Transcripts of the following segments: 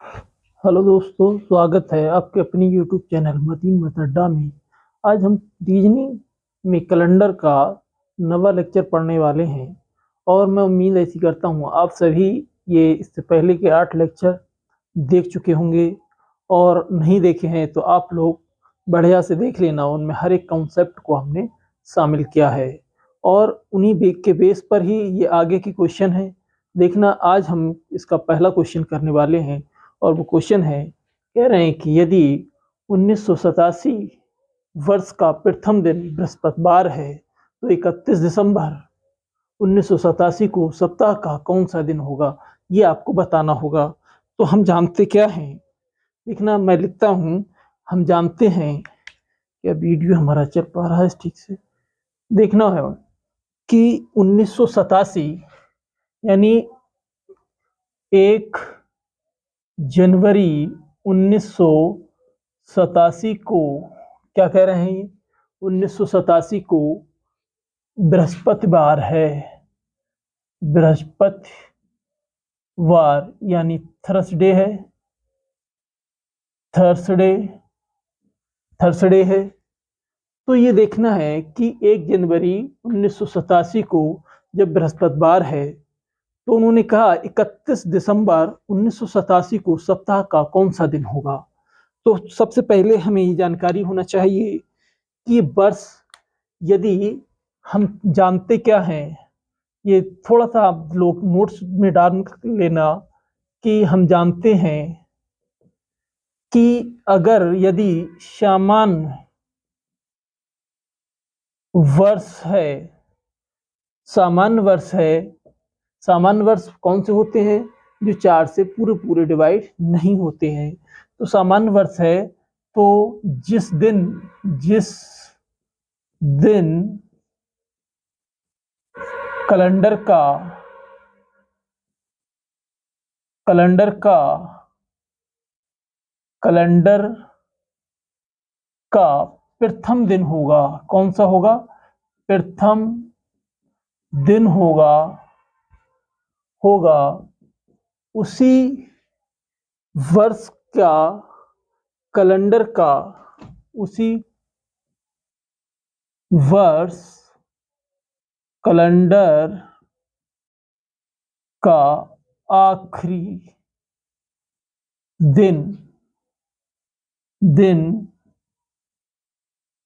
Hello दोस्तों, स्वागत है आपके अपनी यूट्यूब चैनल मतीन मतड्डा में। आज हम रीजनिंग में कैलेंडर का नवा लेक्चर पढ़ने वाले हैं और मैं उम्मीद ऐसी करता हूँ आप सभी ये इससे पहले के 8 लेक्चर देख चुके होंगे और नहीं देखे हैं तो आप लोग बढ़िया से देख लेना। उनमें हर एक कॉन्सेप्ट को हमने शामिल किया है और उन्हीं के बेस पर ही ये आगे की क्वेश्चन है। देखना, आज हम इसका पहला क्वेश्चन करने वाले हैं और वो क्वेश्चन है, कह रहे हैं कि यदि 1987 वर्ष का प्रथम दिन बृहस्पतिवार है तो 31 दिसंबर 1987 को सप्ताह का कौन सा दिन होगा, ये आपको बताना होगा। तो हम जानते क्या हैं, देखना मैं लिखता हूँ। हम जानते हैं, क्या वीडियो हमारा चल पा रहा है ठीक से, देखना है कि 1987 यानी 1 जनवरी 1987 को क्या कह रहे हैं, 1987 को बृहस्पतिवार है। बृहस्पतिवार यानी थर्सडे है, थर्सडे है। तो ये देखना है कि 1 जनवरी 1987 को जब बृहस्पतिवार है तो उन्होंने कहा 31 दिसंबर 1987 को सप्ताह का कौन सा दिन होगा। तो सबसे पहले हमें ये जानकारी होना चाहिए कि ये वर्ष, यदि हम जानते क्या हैं, ये थोड़ा सा आप लोग नोट्स में डाल लेना कि हम जानते हैं कि अगर यदि सामान्य वर्ष है, सामान्य वर्ष है, सामान्य वर्ष कौन से होते हैं, जो 4 से पूरे पूरे डिवाइड नहीं होते हैं। तो सामान्य वर्ष है तो जिस दिन कैलेंडर का प्रथम दिन होगा, कौन सा होगा, प्रथम दिन होगा उसी वर्ष का कैलेंडर का, उसी वर्ष कैलेंडर का आखिरी दिन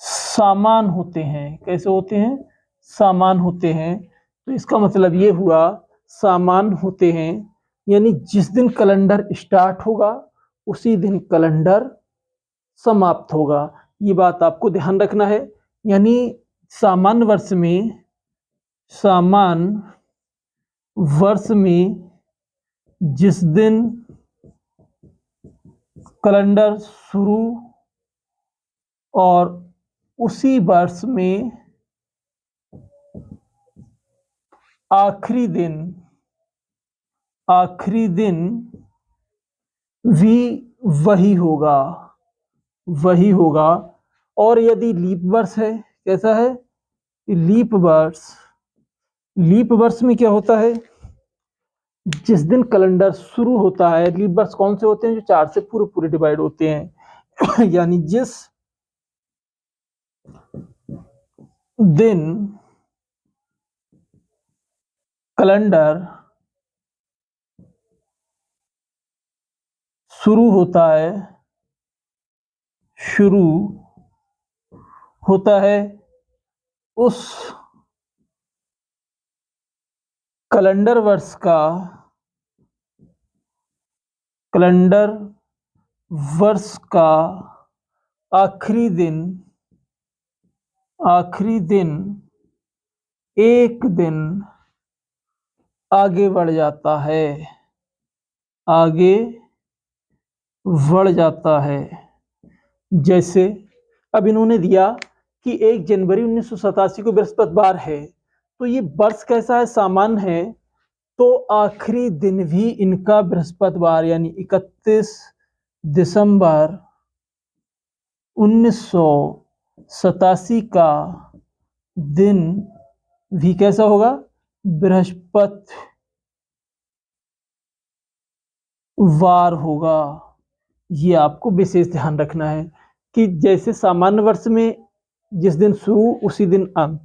समान होते हैं। कैसे होते हैं, समान होते हैं। तो इसका मतलब ये हुआ समान होते हैं यानी जिस दिन कैलेंडर स्टार्ट होगा उसी दिन कैलेंडर समाप्त होगा। ये बात आपको ध्यान रखना है। यानी सामान्य वर्ष में जिस दिन कैलेंडर शुरू और उसी वर्ष में आखिरी दिन भी वही होगा। और यदि लीप वर्ष है, कैसा है, लीप वर्ष में क्या होता है, जिस दिन कैलेंडर शुरू होता है, लीप वर्ष कौन से होते हैं, जो 4 से पूरे पूरे डिवाइड होते हैं यानी जिस दिन कैलेंडर शुरू होता है उस कैलेंडर वर्ष का आखिरी दिन एक दिन आगे बढ़ जाता है। जैसे अब इन्होंने दिया कि 1 जनवरी 1987 को बृहस्पतिवार है, तो ये वर्ष कैसा है, सामान्य है। तो आखिरी दिन भी इनका बृहस्पतिवार यानी 31 दिसंबर 1987 का दिन भी कैसा होगा, वार होगा। ये आपको विशेष ध्यान रखना है कि जैसे सामान्य वर्ष में जिस दिन शुरू उसी दिन अंत,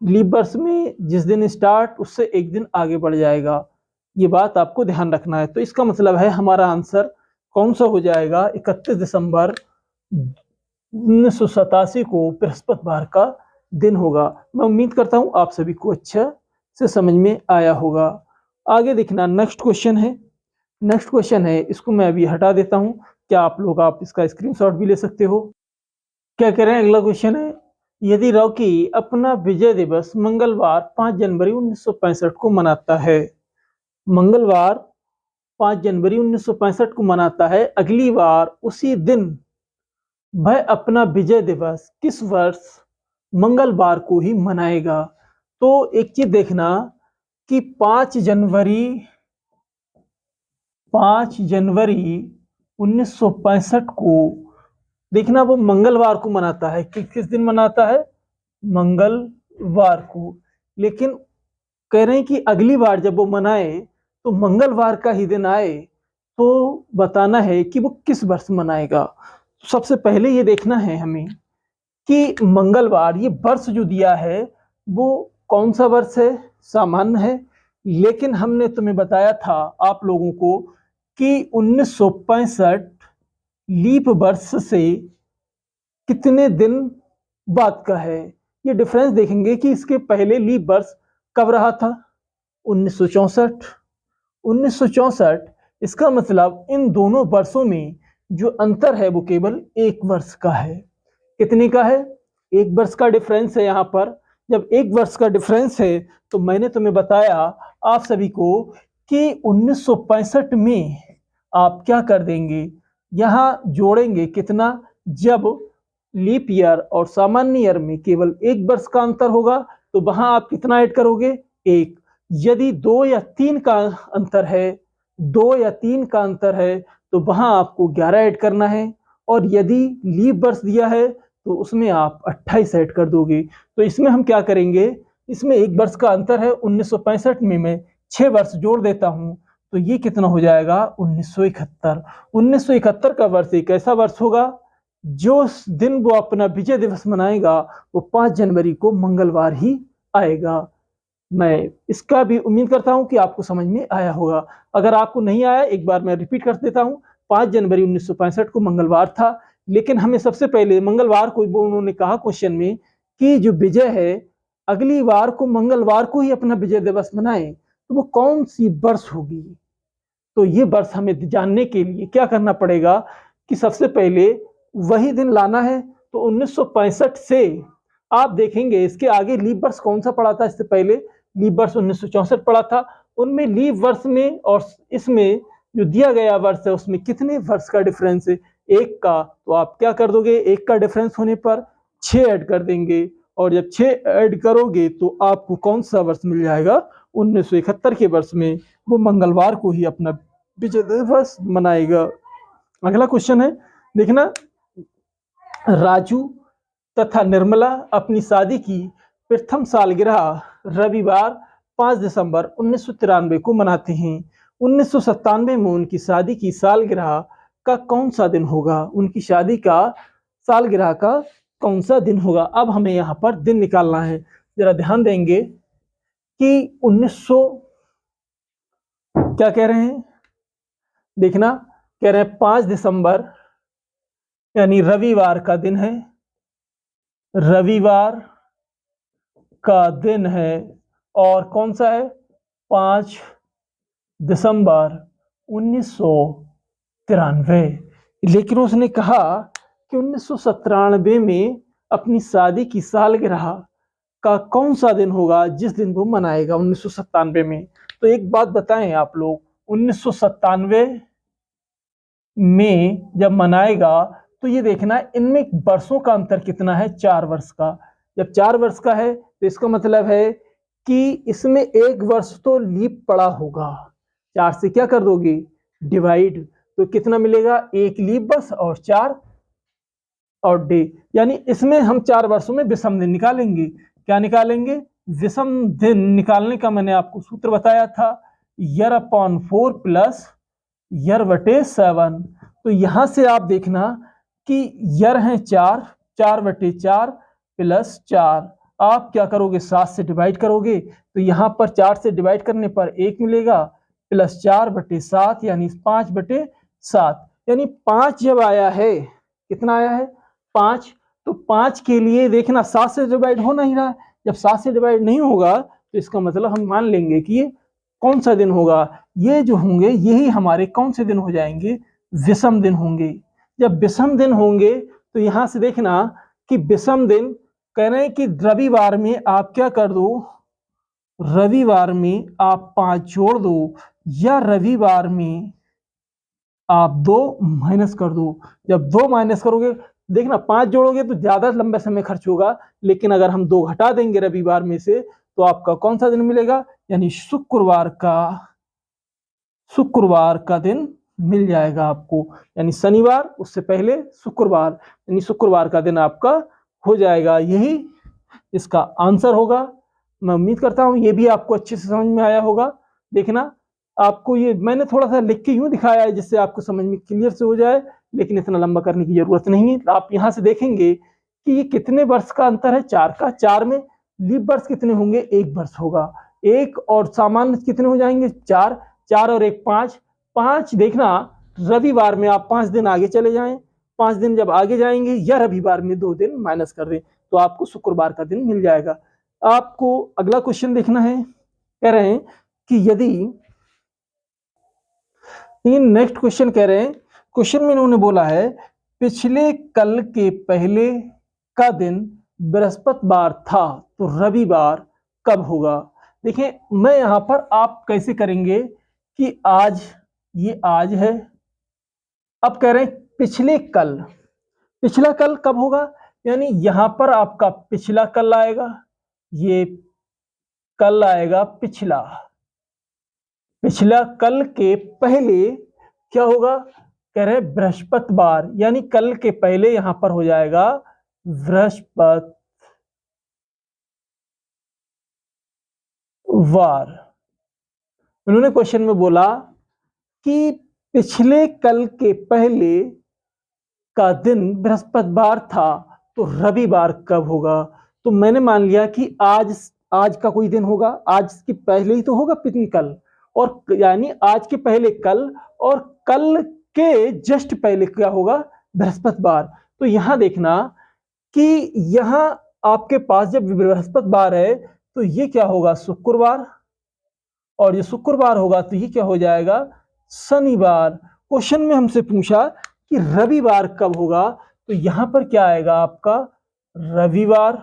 लीप वर्ष में जिस दिन स्टार्ट उससे एक दिन आगे बढ़ जाएगा। ये बात आपको ध्यान रखना है। तो इसका मतलब है हमारा आंसर कौन सा हो जाएगा? 31 दिसंबर 1987 को बृहस्पतिवार का दिन होगा। मैं उम्मीद करता हूँ आप सभी को अच्छा से समझ में आया होगा। आगे देखना, नेक्स्ट क्वेश्चन है। नेक्स्ट क्वेश्चन है, इसको मैं अभी हटा देता हूँ। क्या आप इसका स्क्रीनशॉट भी ले सकते हो? क्या कह रहे हैं? अगला क्वेश्चन है, यदि रॉकी अपना विजय दिवस मंगलवार 5 जनवरी 1965 को मनाता है, मंगलवार 5 जनवरी 1965 को मनाता है, अगली बार उसी दिन वह अपना विजय दिवस किस वर्ष मंगलवार को ही मनाएगा? तो एक चीज देखना कि 5 जनवरी 1965 को देखना वो मंगलवार को मनाता है। किस दिन मनाता है? मंगलवार को। लेकिन कह रहे हैं कि अगली बार जब वो मनाए तो मंगलवार का ही दिन आए, तो बताना है कि वो किस वर्ष मनाएगा। सबसे पहले ये देखना है हमें कि मंगलवार, ये वर्ष जो दिया है वो कौन सा वर्ष है? सामान्य है। लेकिन हमने तुम्हें बताया था आप लोगों को कि 1965 लीप वर्ष से कितने दिन बाद का है। ये डिफरेंस देखेंगे कि इसके पहले लीप वर्ष कब रहा था? 1964। 1964, इसका मतलब इन दोनों वर्षों में जो अंतर है वो केवल एक वर्ष का है। कितने का है? एक वर्ष का डिफरेंस है। यहाँ पर जब एक वर्ष का डिफरेंस है तो मैंने तुम्हें बताया आप सभी को कि 1965 में आप क्या कर देंगे, यहाँ जोड़ेंगे कितना? जब लीप ईयर और सामान्य ईयर में केवल एक वर्ष का अंतर होगा तो वहां आप कितना ऐड करोगे? एक। यदि 2 या 3 का अंतर है, 2 या 3 का अंतर है तो वहां आपको 11 ऐड करना है। और यदि लीप वर्ष दिया है तो उसमें आप 28 ऐड कर दोगे। तो इसमें हम क्या करेंगे, इसमें एक वर्ष का अंतर है, 1965 में मैं 6 वर्ष जोड़ देता हूं तो ये कितना हो जाएगा? 1971। 1971 का वर्ष एक ऐसा वर्ष होगा जो दिन वो अपना विजय दिवस मनाएगा वो 5 जनवरी को मंगलवार ही आएगा। मैं इसका भी उम्मीद करता हूं कि आपको समझ में आया होगा। अगर आपको नहीं आया, एक बार मैं रिपीट कर देता हूं। 5 जनवरी 1965 को मंगलवार था, लेकिन हमें सबसे पहले मंगलवार को वो उन्होंने कहा क्वेश्चन में कि जो विजय है अगली बार को मंगलवार को ही अपना विजय दिवस मनाए, तो वो कौन सी वर्ष होगी? तो ये वर्ष हमें जानने के लिए क्या करना पड़ेगा कि सबसे पहले वही दिन लाना है। तो 1965 से आप देखेंगे इसके आगे लीप वर्ष कौन सा पड़ा था? इससे पहले लीप वर्ष 1964 पड़ा था। उनमें लीप वर्ष में और इसमें जो दिया गया वर्ष है उसमें कितने वर्ष का डिफरेंस है? एक का। तो आप क्या कर दोगे? एक का डिफरेंस होने पर 6 ऐड कर देंगे, और जब 6 ऐड करोगे तो आपको कौन सा वर्ष मिल जाएगा? 1971 के वर्ष में वो मंगलवार को ही अपना विजय दिवस मनाएगा। अगला क्वेश्चन है, देखना, राजू तथा निर्मला अपनी शादी की प्रथम सालगिरह रविवार 5 दिसंबर 1993 को मनाते हैं। 1997 में उनकी शादी की सालगिरह का कौन सा दिन होगा? उनकी शादी का सालगिरह का कौन सा दिन होगा? अब हमें यहाँ पर दिन निकालना है। जरा ध्यान देंगे कि 1900 क्या कह रहे हैं, देखना, कह रहे हैं 5 दिसंबर यानी रविवार का दिन है, रविवार का दिन है। और कौन सा है? 5 दिसंबर 1993। लेकिन उसने कहा कि 1997 में अपनी शादी की सालगिरह का कौन सा दिन होगा जिस दिन वो मनाएगा 1997 में। तो एक बात बताएं आप लोग, 1997 में जब मनाएगा तो ये देखना इनमें वर्षों का अंतर कितना है? 4 वर्ष का। जब 4 वर्ष का है तो इसका मतलब है कि इसमें एक वर्ष तो लीप पड़ा होगा। 4 से क्या कर दोगे? डिवाइड। तो कितना मिलेगा? एक लीप वर्ष और 4 और डे, यानी इसमें हम 4 वर्षों में विषम दिन निकालेंगे। क्या निकालेंगे? विषम दिन निकालने का मैंने आपको सूत्र बताया था, ईयर अपॉन 4 प्लस यर बटे 7। तो यहां से आप देखना कि यर है 4, 4/4 प्लस 4। आप क्या करोगे, 7 से डिवाइड करोगे, तो यहाँ पर 4 से डिवाइड करने पर 1 मिलेगा, प्लस 4/7 यानी 5/7। यानी 5 जब आया है, कितना आया है 5, तो 5 के लिए देखना 7 से डिवाइड हो नहीं रहा। जब 7 से डिवाइड नहीं होगा तो इसका मतलब हम मान लेंगे कि ये कौन सा दिन होगा, ये जो होंगे यही हमारे कौन से दिन हो जाएंगे, विषम दिन होंगे। जब विषम दिन होंगे तो यहां से देखना कि विषम दिन कह रहे हैं कि रविवार में आप क्या कर दो, रविवार में आप 5 जोड़ दो, या रविवार में आप 2 माइनस कर दो। जब 2 माइनस करोगे, देखना 5 जोड़ोगे तो ज्यादा लंबा समय खर्च होगा, लेकिन अगर हम 2 घटा देंगे रविवार में से तो आपका कौन सा दिन मिलेगा, यानी शुक्रवार का दिन मिल जाएगा आपको। यानी शनिवार उससे पहले शुक्रवार, यानी शुक्रवार का दिन आपका हो जाएगा। यही इसका आंसर होगा। मैं उम्मीद करता हूं ये भी आपको अच्छे से समझ में आया होगा। देखना आपको ये मैंने थोड़ा सा लिख के यूं दिखाया है जिससे आपको समझ में क्लियर से हो जाए, लेकिन इतना लंबा करने की जरूरत नहीं है। आप यहां से देखेंगे कि ये कितने वर्ष का अंतर है, 4 का। 4 में लीप वर्ष कितने होंगे, 1 वर्ष होगा। 1 और सामान्य कितने हो जाएंगे, 4, 4 और 1 5। 5 देखना रविवार में आप 5 दिन आगे चले जाएं, 5 दिन जब आगे जाएंगे या रविवार में 2 दिन माइनस कर दें तो आपको शुक्रवार का दिन मिल जाएगा। आपको अगला क्वेश्चन देखना है। कह रहे हैं कि यदि नेक्स्ट क्वेश्चन कह रहे हैं, क्वेश्चन में इन्होंने बोला है पिछले कल के पहले का दिन बृहस्पतिवार था तो रविवार कब होगा। देखिए मैं यहां पर आप कैसे करेंगे कि आज, ये आज है, अब कह रहे हैं पिछले कल, पिछला कल कब होगा, यानी यहां पर आपका पिछला कल आएगा, ये कल आएगा पिछला, पिछला कल के पहले क्या होगा, कह रहे हैं बृहस्पतिवार, यानी कल के पहले यहां पर हो जाएगा बृहस्पतिवार। उन्होंने क्वेश्चन में बोला कि पिछले कल के पहले का दिन बृहस्पतिवार था तो रविवार कब होगा। तो मैंने मान लिया कि आज का कोई दिन होगा, आज के पहले ही तो होगा पिछले कल, और यानी आज के पहले कल, और कल के जस्ट पहले क्या होगा, बृहस्पतिवार। तो यहां देखना कि यहां आपके पास जब बृहस्पतिवार है तो ये क्या होगा, शुक्रवार, और ये शुक्रवार होगा तो ये क्या हो जाएगा, शनिवार। क्वेश्चन में हमसे पूछा कि रविवार कब होगा, तो यहां पर क्या आएगा आपका रविवार,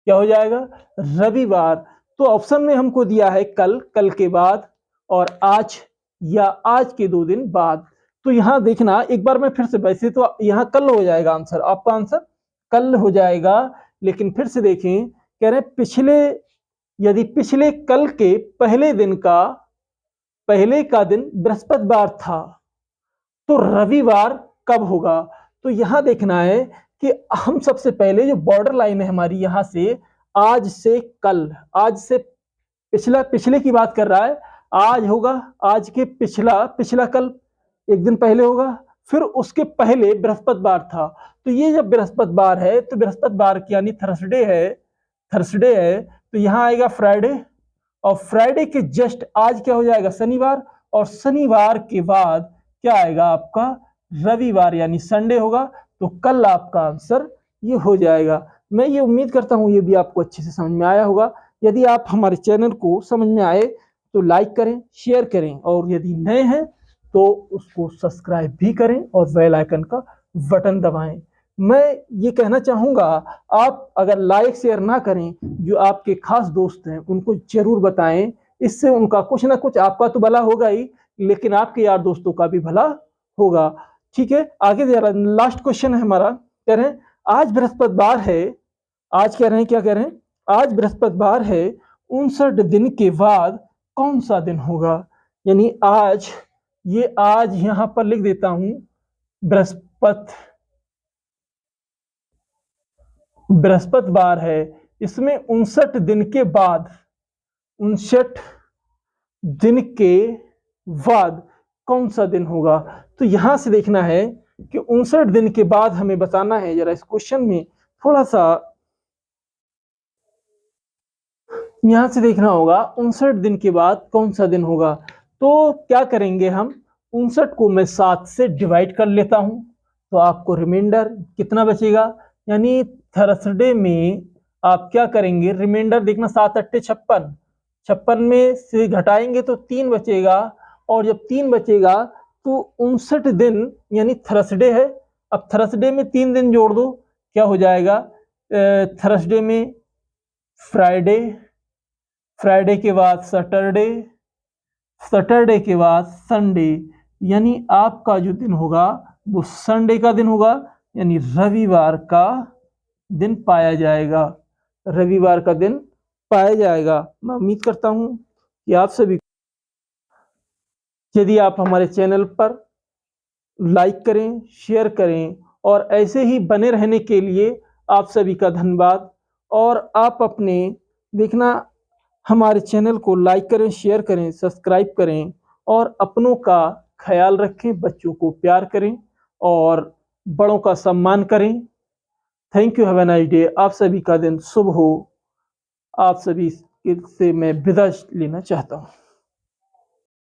क्या हो जाएगा रविवार। तो ऑप्शन में हमको दिया है कल, कल के बाद, और आज या आज के 2 दिन बाद। तो यहां देखना एक बार मैं फिर से, वैसे तो यहां कल हो जाएगा आंसर, आपका आंसर कल हो जाएगा, लेकिन फिर से देखें, कह रहे हैं पिछले, यदि पिछले कल के पहले दिन का, पहले का दिन बृहस्पतिवार था तो रविवार कब होगा। तो यहां देखना है कि हम सबसे पहले जो बॉर्डर लाइन है हमारी, यहां से आज से कल, आज से पिछला, पिछले की बात कर रहा है, आज होगा, आज के पिछला, पिछला कल एक दिन पहले होगा, फिर उसके पहले बृहस्पतिवार था। तो ये जब बृहस्पतिवार है तो बृहस्पतिवार की यानी थर्सडे है, थर्सडे है, तो यहां आएगा फ्राइडे, और फ्राइडे के जस्ट आज क्या हो जाएगा, शनिवार, और शनिवार के बाद क्या आएगा आपका रविवार, यानी संडे होगा। तो कल आपका आंसर ये हो जाएगा। मैं ये उम्मीद करता हूं ये भी आपको अच्छे से समझ में आया होगा। यदि आप हमारे चैनल को समझ में आए तो लाइक करें, शेयर करें, और यदि नए हैं तो उसको सब्सक्राइब भी करें और बेल आइकन का बटन दबाएं। मैं ये कहना चाहूंगा, आप अगर लाइक शेयर ना करें, जो आपके खास दोस्त हैं उनको जरूर बताएं, इससे उनका कुछ ना कुछ, आपका तो भला होगा ही, लेकिन आपके यार दोस्तों का भी भला होगा। ठीक है, आगे जरा लास्ट क्वेश्चन है हमारा। कह रहे हैं आज बृहस्पतिवार है, आज कह रहे हैं, क्या कह रहे हैं, आज बृहस्पतिवार है, 59 दिन के बाद कौन सा दिन होगा। यानी आज, ये आज यहां पर लिख देता हूं, बृहस्पतिवार है, इसमें 59 दिन के बाद, 59 दिन के बाद कौन सा दिन होगा। तो यहां से देखना है कि 59 दिन के बाद हमें बताना है। जरा इस क्वेश्चन में थोड़ा सा यहां से देखना होगा 59 दिन के बाद कौन सा दिन होगा। तो क्या करेंगे हम, 59 को मैं 7 से डिवाइड कर लेता हूं, तो आपको रिमाइंडर कितना बचेगा, यानी थर्सडे में आप क्या करेंगे, रिमाइंडर देखना 7 अट्ठे 56, 56 में से घटाएंगे तो 3 बचेगा, और जब 3 बचेगा तो 59 दिन यानी थर्सडे है। अब थर्सडे में 3 दिन जोड़ दो, क्या हो जाएगा, थर्सडे में फ्राइडे, फ्राइडे के बाद सैटरडे, सैटरडे के बाद संडे, यानी आपका जो दिन होगा वो संडे का दिन होगा, यानी रविवार का दिन पाया जाएगा, रविवार का दिन पाया जाएगा। मैं उम्मीद करता हूं कि आप सभी, यदि आप हमारे चैनल पर लाइक करें, शेयर करें, और ऐसे ही बने रहने के लिए आप सभी का धन्यवाद। और आप अपने देखना हमारे चैनल को लाइक करें, शेयर करें, सब्सक्राइब करें, और अपनों का ख्याल रखें, बच्चों को प्यार करें और बड़ों का सम्मान करें। Thank you, have a nice day. आप सभी का दिन शुभ हो। आप सभी से मैं विदा लेना चाहता हूँ।